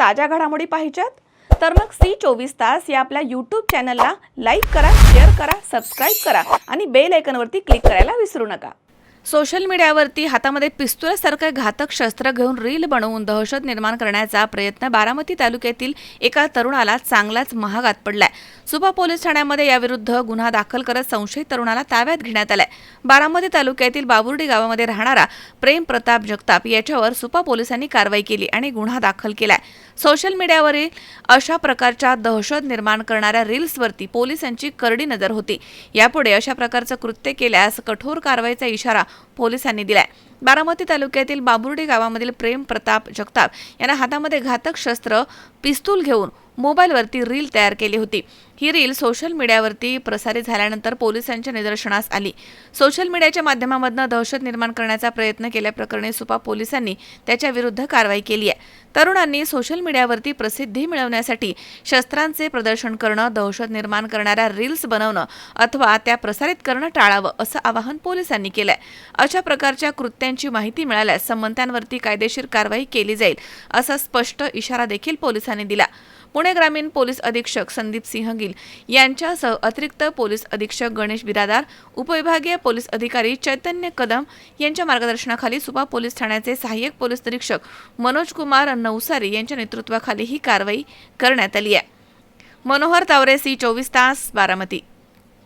ताज्या घडामोडी पाहिजेत तर मग C24 तास या आपल्या YouTube चॅनलला लाईक करा, शेअर करा, सबस्क्राईब करा आणि बेल आयकॉनवरती क्लिक करायला विसरू नका। सोशल मीडियावरती हातामध्ये पिस्तुलासारखे घातक शस्त्र घेऊन रील बनवून दहशत निर्माण करण्याचा प्रयत्न बारामती तालुक्यातील एका तरुणाला चांगलाच महागात पडलाय। सुपा पोलीस ठाण्यामध्ये याविरुद्ध गुन्हा दाखल करत संशयित तरुणाला ताब्यात घेण्यात आलाय। बारामती तालुक्यातील बाबुर्डी गावामध्ये राहणारा प्रेम प्रताप जगताप याच्यावर सुपा पोलिसांनी कारवाई केली आणि गुन्हा दाखल केलाय। सोशल मीडियावरील अशा प्रकारच्या दहशत निर्माण करणाऱ्या रील्सवरती पोलिसांची करडी नजर होती। यापुढे अशा प्रकारचं कृत्य केल्यास कठोर कारवाईचा इशारा पोलिसांनी दिलाय। बारामती तालुक्यातील बाबुर्डी गावामधील प्रेम प्रताप जगताप यांना हातामध्ये घातक शस्त्र पिस्तूल घेऊन मोबाईलवरती रील तयार केली होती। ही रील सोशल मीडियावरती प्रसारित झाल्यानंतर पोलिसांच्या निदर्शनास आली। सोशल मीडियाच्या माध्यमामधून दहशत निर्माण करण्याचा प्रयत्न केल्याप्रकरणी सुपा पोलिसांनी त्याच्या विरुद्ध कारवाई केली आहे। तरुणांनी सोशल मीडियावरती प्रसिद्धी मिळवण्यासाठी शस्त्रांचे प्रदर्शन करणं, दहशत निर्माण करणाऱ्या रील्स बनवणं अथवा त्या प्रसारित करणं टाळावं असं आवाहन पोलिसांनी केलंय। अशा प्रकारच्या कृत्यांची माहिती मिळाल्यास संबंधांवरती कायदेशीर कारवाई केली जाईल असा स्पष्ट इशारा देखील पोलिसांनी दिला। पुणे ग्रामीण पोलीस अधीक्षक संदीप सिंह गिल यांच्यासह अतिरिक्त पोलीस अधीक्षक गणेश बिरादार, उपविभागीय पोलीस अधिकारी चैतन्य कदम यांच्या मार्गदर्शनाखाली सुपा पोलीस ठाण्याचे सहाय्यक पोलीस निरीक्षक मनोज कुमार नवसारी यांच्या नेतृत्वाखाली ही कारवाई करण्यात आली आहे। मनोहर तावरे, C24 तास, बारामती।